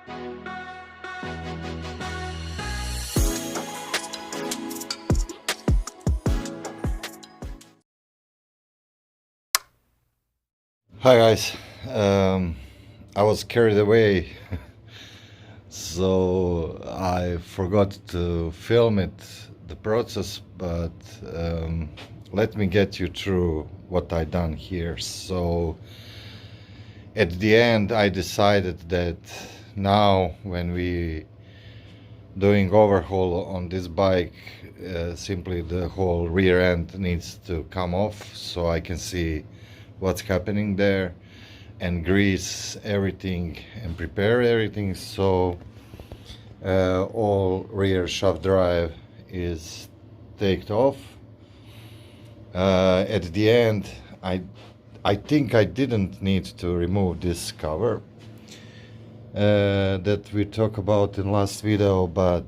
Hi guys, I was carried away, so I forgot to film it, the process, but let me get you through what I done here. So at the end I decided that now when we doing overhaul on this bike, simply the whole rear end needs to come off so I can see what's happening there and grease everything and prepare everything. So all rear shaft drive is taken off. At the end I think I didn't need to remove this cover that we talked about in last video, but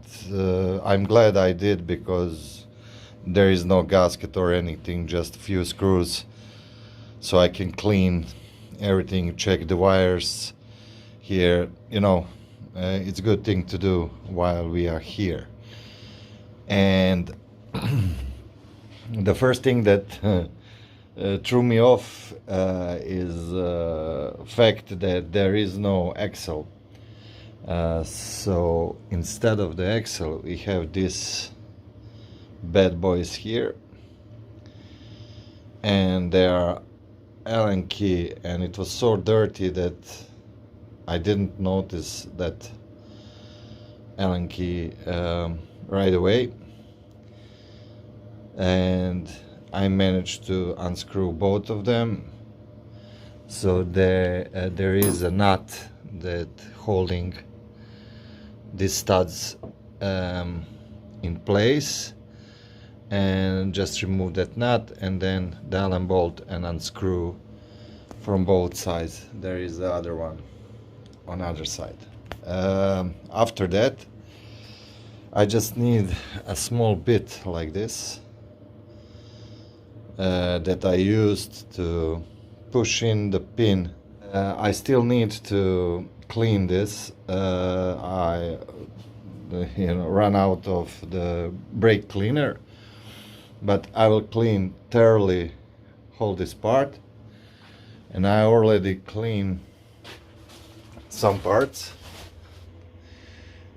I'm glad I did, because there is no gasket or anything, just a few screws, so I can clean everything, check the wires here. You know, it's a good thing to do while we are here. And the first thing that threw me off is the fact that there is no axle. So instead of the axle we have this bad boys here, and they are Allen key, and it was so dirty that I didn't notice that Allen key right away, and I managed to unscrew both of them. So there is a nut that holding these studs in place, and just remove that nut and then the Allen bolt and unscrew from both sides. There is the other one on the other side. After that I just need a small bit like this that I used to push in the pin. I still need to clean this. I ran out of the brake cleaner, but I will clean thoroughly whole this part, and I already cleaned some parts.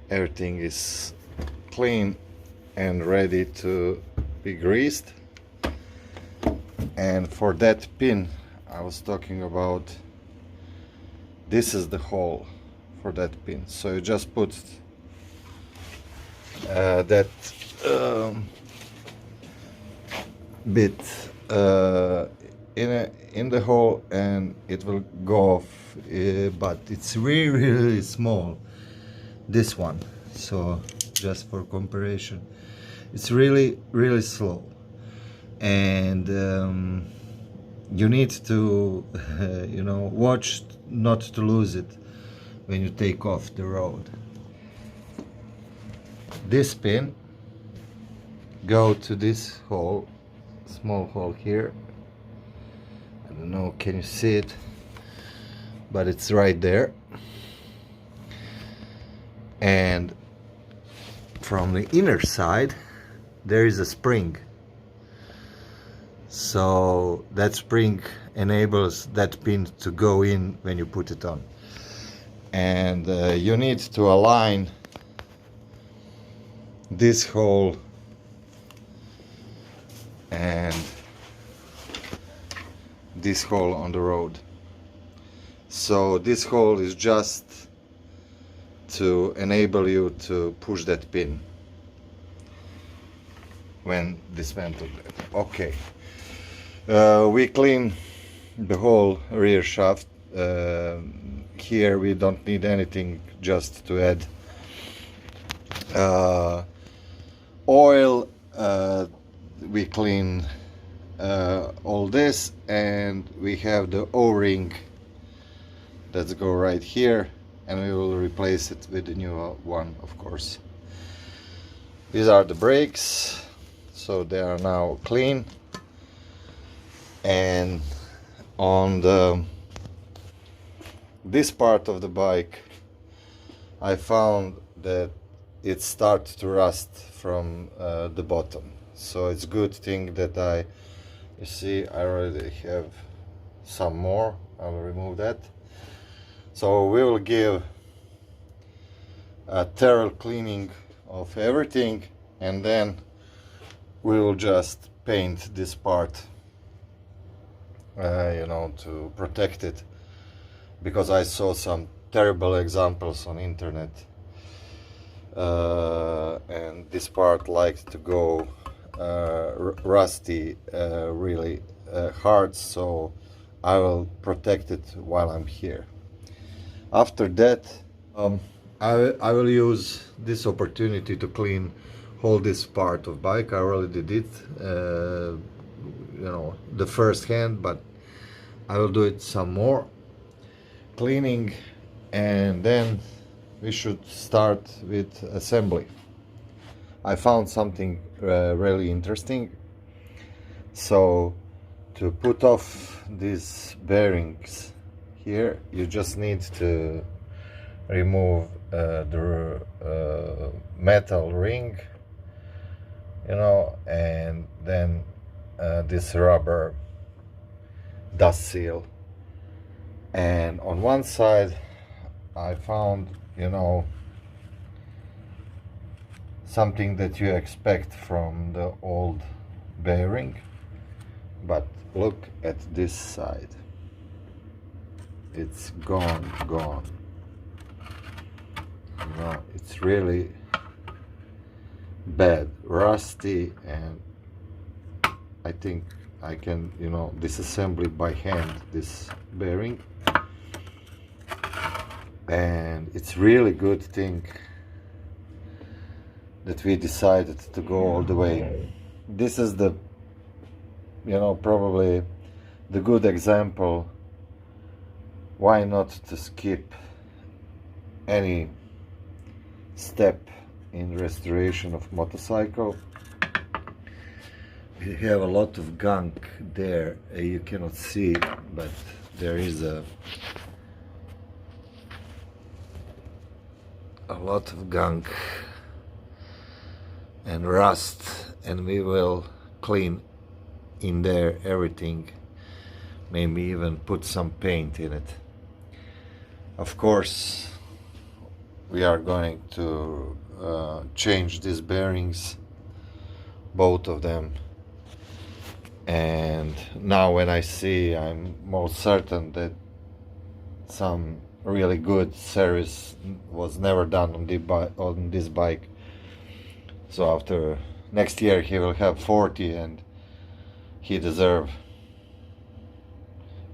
Everything is clean and ready to be greased. And for that pin I was talking about, this is the hole for that pin. So you just put that bit in the hole and it will go off, but it's really small, this one. So just for comparison, it's really slow, and you need to watch not to lose it when you take off the road. This pin go to this hole, small hole here. I don't know, can you see it? But it's right there. And from the inner side there is a spring. So that spring enables that pin to go in when you put it on. And you need to align this hole and this hole on the road. So this hole is just to enable you to push that pin when dismantled. Okay, we clean the whole rear shaft. Here we don't need anything, just to add oil. We clean all this, and we have the O-ring that's go right here, and we will replace it with the new one, of course. These are the brakes, so they are now clean. And on this part of the bike I found that it starts to rust from the bottom. So it's good thing that you see, I already have some more. I will remove that. So we will give a thorough cleaning of everything, and then we will just paint this part, to protect it, because I saw some terrible examples on internet, and this part likes to go rusty really hard, so I will protect it while I'm here. After that, I will use this opportunity to clean all this part of bike. I already did the first hand, but I will do it some more cleaning, and then we should start with assembly. I found something really interesting. So to put off these bearings here, you just need to remove the metal ring, and then this rubber dust seal. And on one side I found, something that you expect from the old bearing, but look at this side. It's gone. It's really bad, rusty, and I think I can, disassemble it by hand, this bearing. And it's really good thing that we decided to go all the way. This is the, probably the good example why not to skip any step in restoration of motorcycle. We have a lot of gunk there, you cannot see, but there is a lot of gunk and rust, and we will clean in there everything, maybe even put some paint in it. Of course, we are going to change these bearings, both of them, and now when I see, I'm most certain that some really good service was never done on this bike. So after next year he will have 40, and he deserves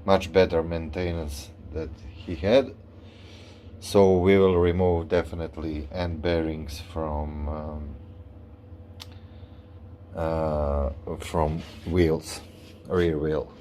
much better maintenance that he had. So we will remove definitely end bearings from wheels, rear wheel.